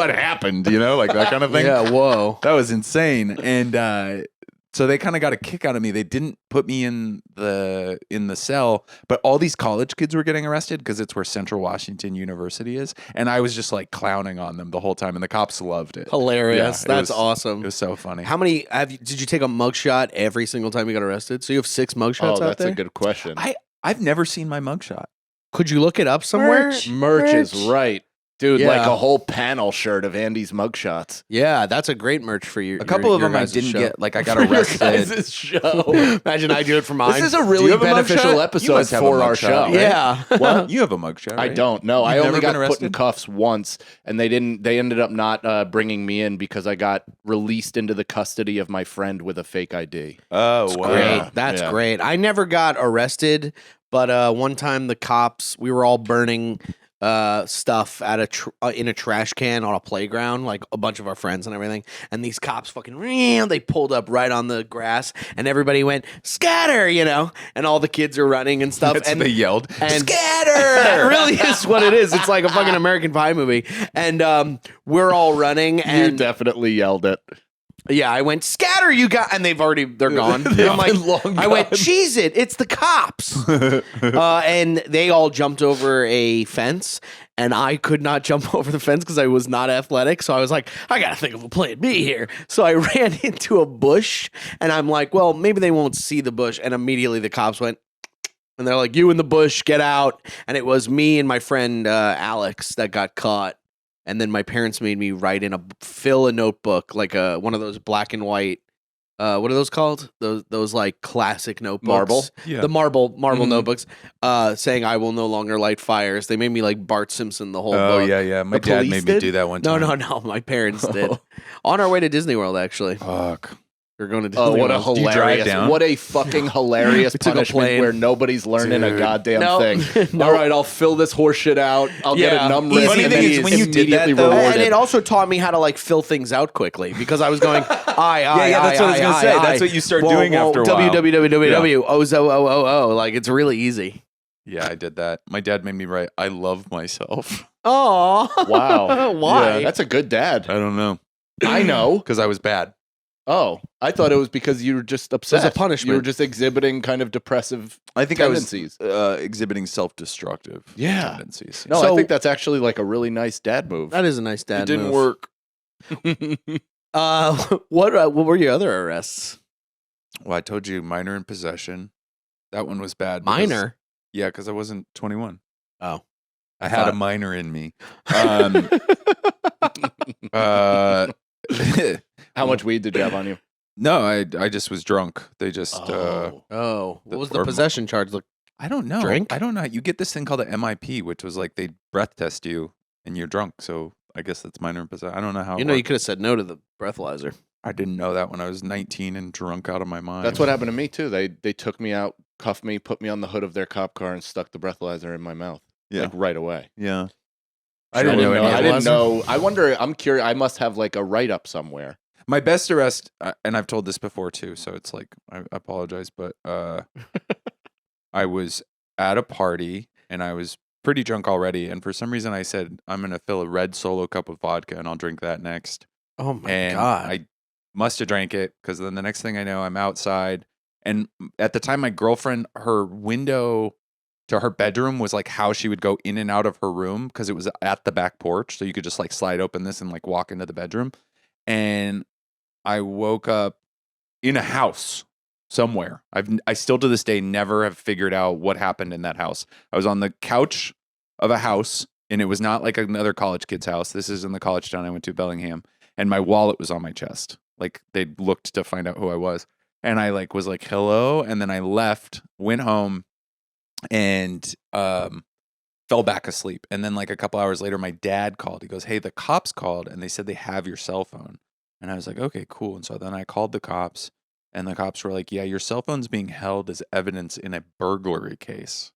happened? Like that kind of thing. Yeah, whoa. That was insane. And so they kind of got a kick out of me. They didn't put me in the cell, but all these college kids were getting arrested because it's where Central Washington University is. And I was just like clowning on them the whole time, and the cops loved it. Hilarious. Yeah, it That's was- awesome. It was so funny. How many did you take a mugshot every single time you got arrested? So you have 6 mugshots Oh, out that's there? a good question. I've never seen my mugshot. Could you look it up somewhere? Merch. Merch is right. Dude, Yeah. like a whole panel shirt of Andy's mugshots. Yeah, that's a great merch for you. A couple of them I didn't get. Like I got arrested. Guys' show. Imagine I do it for mine. This is a Do really you have a beneficial mugshot? You episode must have a for our mugshot, show. right? Yeah. What? You have a mugshot, I right? don't. No, I You've only never got been put in arrested? cuffs once, and they ended up not bringing me in because I got released into the custody of my friend with a fake ID. Oh, wow. Great. Yeah. That's Yeah. great. I never got arrested, but one time the cops, we were all burning stuff at in a trash can on a playground, like a bunch of our friends and everything. And these cops fucking they pulled up right on the grass, and everybody went scatter, and all the kids are running and stuff. That's and they yelled, and scatter. It really is what it is. It's like a fucking American Pie movie, and we're all running. You And definitely yelled it. yeah, I went scatter. They're gone. And I'm like, been long I went gone. cheese it. It's the cops. And they all jumped over a fence, and I could not jump over the fence because I was not athletic. So I was like, I gotta think of a plan B here. So I ran into a bush, and I'm like, well, maybe they won't see the bush. And immediately the cops went, and they're like, you in the bush, get out. And it was me and my friend Alex that got caught. And then my parents made me fill a notebook, like one of those black and white. What are those called? Those like classic notebooks. Marble? Yeah. The marble Mhm. notebooks. Saying I will no longer light fires. They made me like Bart Simpson the whole Oh book. yeah. My The dad police made me did? do that one No, time. no. My parents did. On our way to Disney World, actually. Fuck. We're going to Disney Oh, World. what a Do you drive hilarious! down? What a fucking hilarious We took a punishment plane. where nobody's learning a Dude. goddamn No. thing. No. All right, I'll fill this horse shit out. I'll get Yeah. a number. Easy Funny and thing then is, when you did that, immediately though- rewarded. And it also taught me how to like fill things out quickly because I was going, I, Yeah, that's what I was gonna say. That's what you start doing after a while. www, oh, like it's really easy. Yeah, I did that. My dad made me write, I love myself. Oh, Wow. Why? Yeah, that's a good dad. I don't know. I know. Because I was bad. Oh, I thought it was because you were just upset. It was a punishment. You were just exhibiting kind of depressive I think tendencies. I was exhibiting self-destructive Yeah. tendencies. No, So- I think that's actually like a really nice dad move. that is a nice dad. It didn't move. work. What were your other arrests? Well, I told you minor in possession. That one was bad. because- Minor. Yeah, because I wasn't 21. Oh. I had a thought- minor in me. Um, uh, How much weed did you have on you? no, I just was drunk. They just Oh, what was the or- possession charge? Look, I don't know. Drink? I don't know. You get this thing called a MIP, which was like they breath test you and you're drunk. So I guess that's minor in possession. I don't know how. you it know, you worked. could have said no to the breathalyzer. I didn't know that when I was 19 and drunk out of my mind. That's what happened to me too. They took me out, cuffed me, put me on the hood of their cop car, and stuck the breathalyzer in my mouth. Yeah. Like right away. Yeah. I didn't know any I of didn't that. know. I wonder. I'm curious. I must have like a write up somewhere. My best arrest, and I've told this before too, so it's like I apologize, but I was at a party and I was pretty drunk already, and for some reason I said I'm gonna fill a red Solo cup of vodka and I'll drink that next. Oh my And god! I must have drank it because then the next thing I know, I'm outside, and at the time, my girlfriend, her window to her bedroom was like how she would go in and out of her room because it was at the back porch, so you could just like slide open this and like walk into the bedroom, and I woke up in a house somewhere. I still to this day never have figured out what happened in that house. I was on the couch of a house, and it was not like another college kid's house. This is in the college town I went to, Bellingham, and my wallet was on my chest. Like they looked to find out who I was, and I like was like hello, and then I left, went home, and fell back asleep. And then like a couple hours later, my dad called. He goes, "Hey, the cops called, and they said they have your cell phone." And I was like, okay, cool. And so then I called the cops, and the cops were like, yeah, your cell phone's being held as evidence in a burglary case.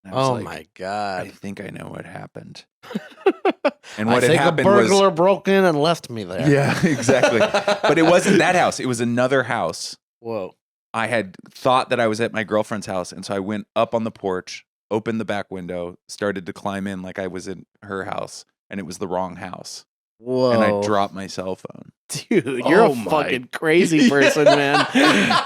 And I was Oh like, my I god! think I know what happened. And what I had think a happened burglar broke in and left me there. Yeah, exactly. But it wasn't that house. It was another house. Whoa. I had thought that I was at my girlfriend's house. And so I went up on the porch, opened the back window, started to climb in like I was in her house. And it was the wrong house. Whoa. And I dropped my cell phone. Dude, you're Oh a my- fucking crazy person, man.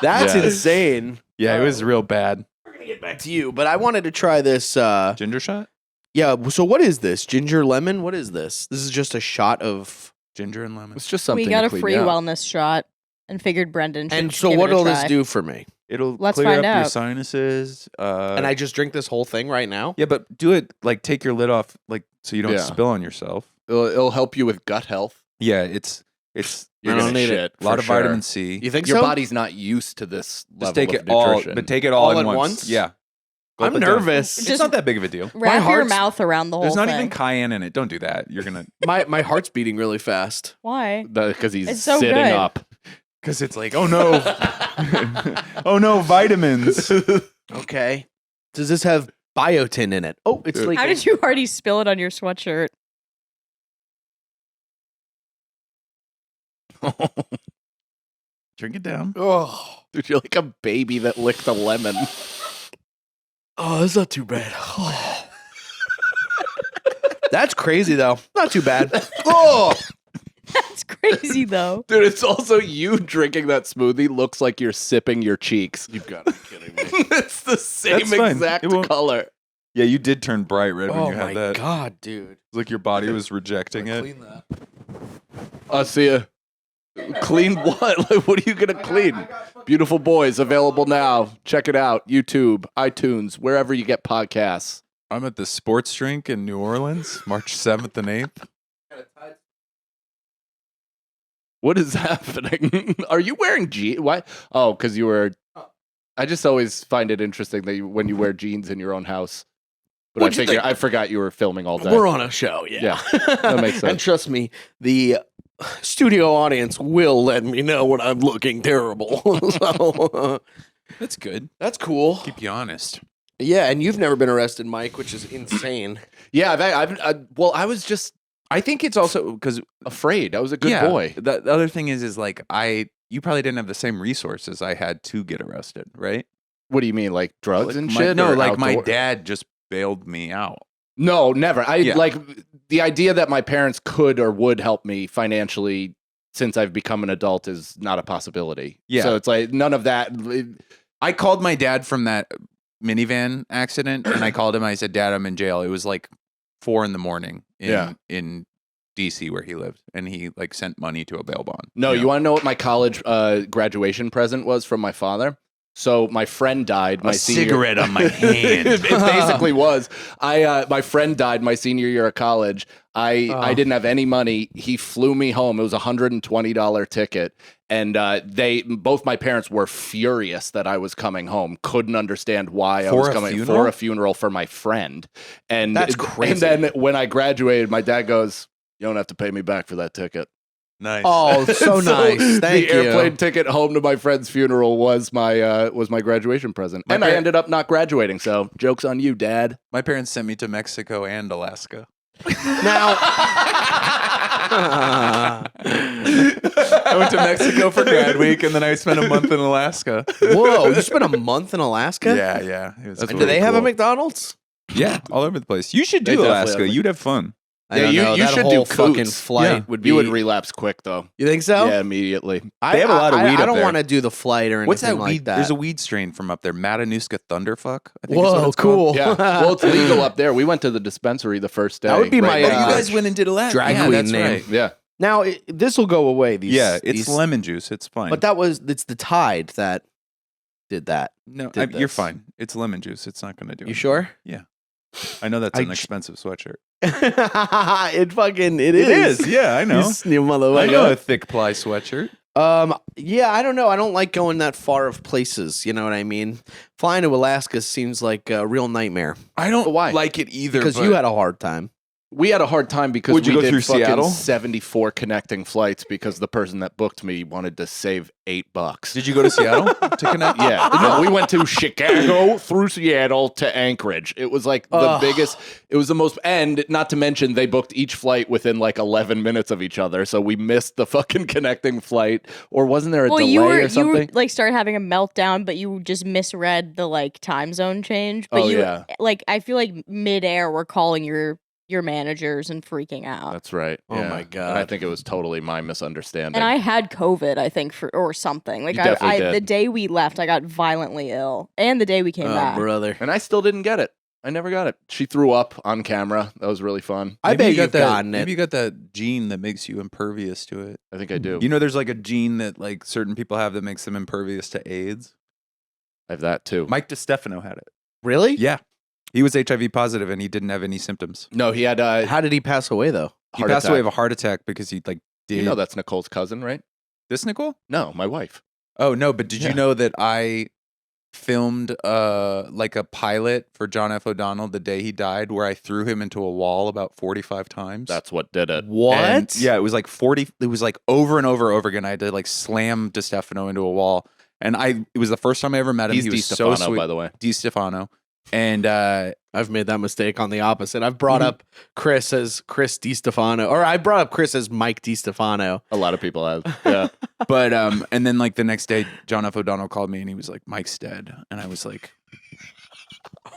That's Yeah. insane. Yeah, it was real bad. We're gonna get back to you, but I wanted to try this. Ginger shot? Yeah. So what is this? Ginger lemon? What is this? This is just a shot of. Ginger and lemon. It's just something. We got to a clean free you out. wellness shot and figured Brendan should And so, give it a what'll this try. do for me? It'll Let's clear find up your out. sinuses. And I just drink this whole thing right now? Yeah, but do it like take your lid off, like so you don't Yeah. spill on yourself. It'll help you with gut health. Yeah, it's You're I don't gonna need shit it. a lot for of sure. vitamin C. You think Your so? body's not used to this level Just take of it all, nutrition. but take it all All at at once. once? Yeah, I'm Gulp it down. nervous. It's Just- not that big of a deal. Wrap your heart's- mouth around the whole There's not thing. even cayenne in it. Don't do that. You're gonna My heart's beating really fast. Why? Because he's It's so sitting good. up. because it's like oh no, oh no, vitamins. Okay. Does this have biotin in it. Oh, it's leaking. How did you already spill it on your sweatshirt? Drink it down. Oh, Dude, you're like a baby that licked a lemon. oh, that's not too bad. That's crazy though. Not too bad. Oh, That's crazy, though. Dude, it's also you drinking that smoothie looks like you're sipping your cheeks. You've got to be kidding me. It's the same That's fine. exact It won't- color. Yeah, you did turn bright red when oh you my had that. god, dude. It's like your body was rejecting it. that. I'll see ya. Clean what? Like, what are you gonna clean? Beautiful Boys, available now. Check it out. YouTube, iTunes, wherever you get podcasts. I'm at the sports drink in New Orleans, March 7th and 8th. What is happening? Are you wearing jeans? Why? Oh, because you were. I just always find it interesting that when you wear jeans in your own house. But What'd you think? I forgot you were filming all day. We're on a show, Yeah, that makes sense. And trust me, the studio audience will let me know when I'm looking terrible. So, That's good. that's cool. Keep you honest. Yeah, and you've never been arrested, Mike, which is insane. Yeah, well, I was just I think it's also because afraid. I was a good boy. The other thing is like you probably didn't have the same resources I had to get arrested, right? What do you mean, like drugs and My- shit? No, or like my outdoor- dad just bailed me out. No, never. Yeah. Like the idea that my parents could or would help me financially since I've become an adult is not a possibility. Yeah. So it's like none of that. I called my dad from that minivan accident, and I called him. I said, "Dad, I'm in jail." It was like 4 a.m. in DC where he lived, and he like sent money to a bail bond. No, you want to know what my college graduation present was from my father? So my friend died. My senior cigarette on my hand. It basically was. My friend died my senior year of college. I didn't have any money. He flew me home. It was a $120 ticket, and both my parents were furious that I was coming home. Couldn't understand why I For was a coming funeral? for a funeral for my friend. And That's crazy. And then when I graduated, my dad goes, "You don't have to pay me back for that ticket." Nice. Oh, so nice. Thank the you. airplane ticket home to my friend's funeral was my graduation present, My and I par- ended up not graduating. So jokes on you, Dad. My parents sent me to Mexico and Alaska. Now, I went to Mexico for grad week, and then I spent a month in Alaska. whoa, you spent a month in Alaska? Yeah. It was That's And cool. do they have a cool. McDonald's? Yeah, all over the place. You should They do definitely Alaska. have, like- You'd have fun. I don't know. you That should whole do fucking Coots. flight Yeah. would be. You would relapse quick though. You think so? Yeah, immediately. I, They have a lot of weed I up don't there. want to do the flight or anything What's that like weed? that. There's a weed strain from up there, Matanuska Thunderfuck. I think is what Whoa, it's called. cool. Yeah. Well, it's legal up there. We went to the dispensary the first day. That would be my, Oh, you uh, guys went and did Alaska. drag yeah, queen that's name. right. Yeah. Now this will go away. These, Yeah, it's these, lemon juice. It's fine. But it's the Tide that did that. no, did you're this. fine. It's lemon juice. It's not going to do You it. sure? I know that's I an j- expensive sweatshirt. it is. Yeah, I know. You motherfucker. I know a thick ply sweatshirt. Yeah, I don't know. I don't like going that far of places. You know what I mean? Flying to Alaska seems like a real nightmare I don't Why? like it either. because you had a hard time. We had a hard time because Would you we go did through fucking Seattle? 74 connecting flights because the person that booked me wanted to save $8. Did you go to Seattle to connect? Yeah, no, we went to Chicago through Seattle to Anchorage. It was like the Ugh. biggest. It was the most, and not to mention they booked each flight within like 11 minutes of each other, so we missed the fucking connecting flight. Or wasn't there a delay you or were something? like started having a meltdown, but you just misread the like time zone change. But Oh, you yeah. like I feel like midair we're calling your managers and freaking out. That's right. Oh yeah. my And God. I think it was totally my misunderstanding. And I had COVID, I think, or something. Like You definitely the did. day we left, I got violently ill, and the day we came Oh, back. brother. And I still didn't get it. I never got it. She threw up on camera. That was really fun. I bet you you've got gotten Maybe it. you got that gene that makes you impervious to it. I think I do. You know, there's like a gene that like certain people have that makes them impervious to AIDS. I have that too. Mike DiStefano had it. Really? Yeah, he was HIV positive and he didn't have any symptoms. No, he had How did he pass away though? He heart passed away of attack. a heart attack because he like did. You know that's Nicole's cousin, right? this, Nicole? No, my wife. Oh no, but did Yeah. you know that I filmed like a pilot for John F. O'Donnell the day he died, where I threw him into a wall about 45 times? That's what did it. What? And, yeah, it was like 40. It was like over and over again. I had to like slam DiStefano into a wall, and it was the first time I ever met him. He's he was DiStefano, so sweet. by the way. DiStefano. And I've made that mistake on the opposite. I've brought up Chris as Chris DiStefano, or I brought up Chris as Mike DiStefano. A lot of people have. Yeah. but and then like the next day, John F. O'Donnell called me and he was like, "Mike's dead," and I was like,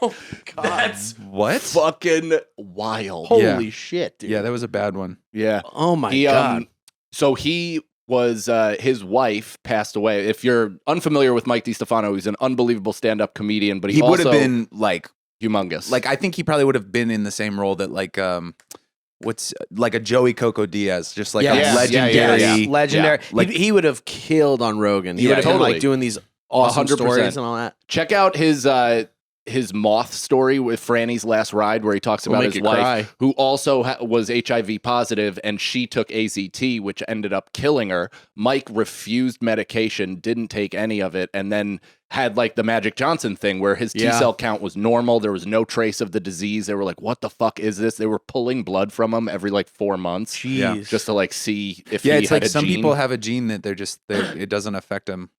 Oh God, that's "What? Fucking wild. holy shit, dude. Yeah, that was a bad one." Yeah. Oh my He, God. So he was, his wife passed away. If you're unfamiliar with Mike DiStefano, he's an unbelievable stand-up comedian, but He would also have been like humongous. I think he probably would have been in the same role that like what's like a Joey Coco Diaz, just like Yes. a legendary. Yes, legendary. Yeah, like- he would have killed on Rogan. He Yeah, would have been totally. like doing these awesome 100%. stories and all that. Check out his moth story with Franny's Last Ride, where he talks Will about make his you wife, cry. who also was HIV positive, and she took AZT, which ended up killing her. Mike refused medication, didn't take any of it, and then had like the Magic Johnson thing, where his Yeah. T-cell count was normal. There was no trace of the disease. They were like, "What the fuck is this?" They were pulling blood from him every like 4 months, Jeez. just to like see if Yeah, he it's had like a some gene. people have a gene that it doesn't affect them.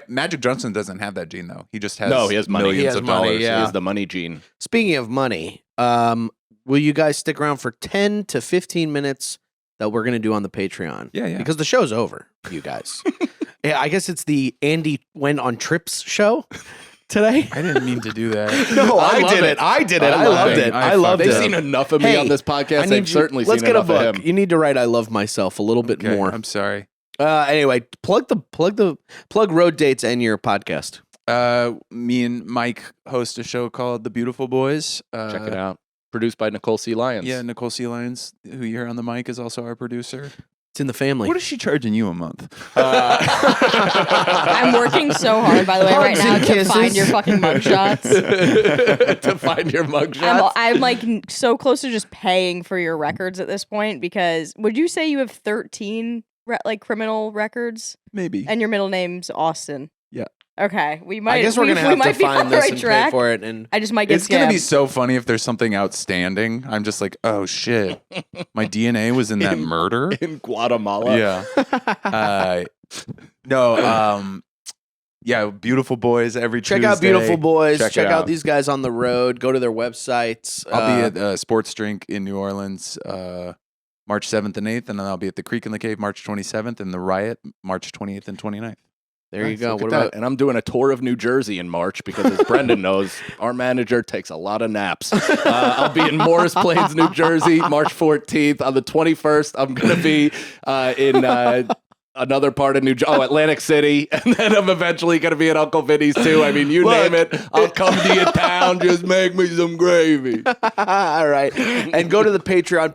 Magic Johnson doesn't have that gene though. He just has No, he has money. millions He has of money, dollars. yeah. He has the money gene. Speaking of money, will you guys stick around for 10 to 15 minutes that we're going to do on the Patreon? Yeah, yeah. Because the show's over, you guys. Yeah, I guess it's the Andy went on trips show today. I didn't mean to do that. No, I I love did it. it. I did it. I I love loved it. it. I loved They've it. seen enough of me Hey, on this I podcast. need They've you- certainly let's seen get a enough book. of him. You need to write "I love myself" a little bit Okay, more. I'm sorry. Anyway, plug road dates and your podcast. Me and Mike host a show called The Beautiful Boys. Check it out. Produced by Nicole C. Lyons. Yeah, Nicole C. Lyons, who you hear on the mic, is also our producer. It's in the family. What is she charging you a month? I'm working so hard, by the way, right Hugs now and to find kisses. your fucking mugshots. To find your mugshots. I'm like so close to just paying for your records at this point, because would you say you have 13 like criminal records Maybe. and your middle name's Austin? Yeah. Okay, we might. I guess we're we, gonna we have might to be on find the this right and track. pay for it. And I just might get It's going to be scammed. so funny if there's something outstanding. I'm just like, oh shit, my DNA was in that murder. In Guatemala. Yeah. No. Yeah. Beautiful Boys every check Tuesday. out Beautiful Boys. Check Check it out out. these guys on the road. Go to their websites. I'll be at Sports Drink in New Orleans March 7th and 8th, and then I'll be at the Creek in the Cave March 27th, and the Riot March 28th and 29th. There you go. Look What at that. about And I'm doing a tour of New Jersey in March because, as Brendan knows, our manager takes a lot of naps. I'll be in Morris Plains, New Jersey, March 14th. On the 21st, I'm going to be in another part of Atlantic City. And then I'm eventually going to be at Uncle Vinny's, too. I mean, you Look, name it. I'll come to your town. Just make me some gravy. all right? And go to the Patreon,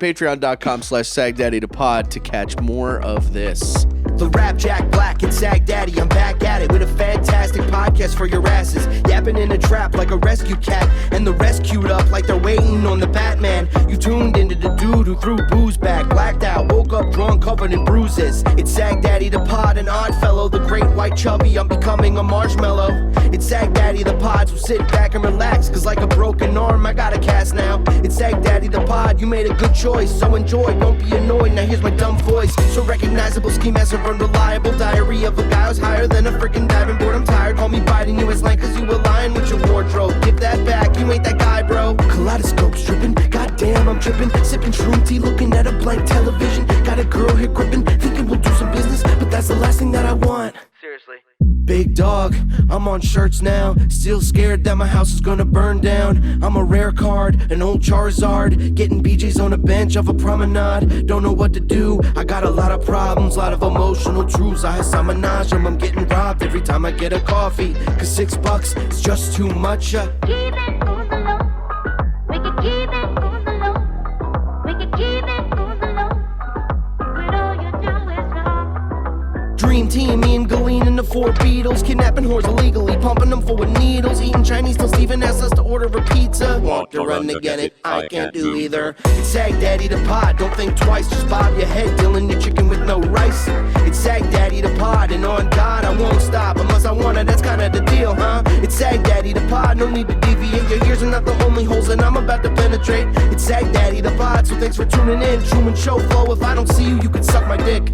patreon.com/sagdaddytopod to catch more of this. The rap Jack Black and Sagdaddy, I'm back at it with a fantastic podcast for your asses. Yapping in a trap like a rescue cat, and the rescued up like they're waiting on the Batman. You tuned into the dude who threw booze back, blacked out, woke up drunk, covered in bruises. It's Sagdaddy the Pod, an odd fellow, the great white chubby, I'm becoming a marshmallow. It's Sagdaddy the Pod, so sit back and relax, cause like a broken arm, I got a cast now. It's Sagdaddy the Pod, you made a good choice, so enjoy, don't be annoyed, now here's my dumb voice. So recognizable, ski master, unreliable, diary of a guy who's higher than a freaking diving board. I'm tired, call me biting you as line, cause you align with your wardrobe. Give that back, you ain't that guy, bro. Kaleidoscope stripping, goddamn, I'm tripping. Sipping shroom tea, looking at a blank television. Got a girl here gripping, thinking we'll do some business, but that's the last thing that I want. Seriously. Big dog, I'm on shirts now. Still scared that my house is gonna burn down. I'm a rare card, an old Charizard. Getting BJ's on a bench of a promenade. Don't know what to do, I got a lot of problems. Lot of emotional truths, I menage them. I'm getting robbed every time I get a coffee. Cause $6 is just too much. Keep it on the low. We can keep it on the low. We can keep it on the low. But all you do is wrong. Dream team, me and Galene and the four Beatles. Kidnapping whores illegally, pumping them full with needles. Eating Chinese till Steven asks us to order a pizza. Walk to run to get it, I can't do either. It's Sagdaddy the Pod, don't think twice, just bob your head, dealing your chicken with no rice. It's Sagdaddy the Pod, and on God I won't stop unless I wanna, that's kinda the deal, huh? It's Sagdaddy the Pod, no need to deviate. Your ears are not the only holes that I'm about to penetrate. It's Sagdaddy the Pod, so thanks for tuning in. Truman Show flow, if I don't see you, you can suck my dick.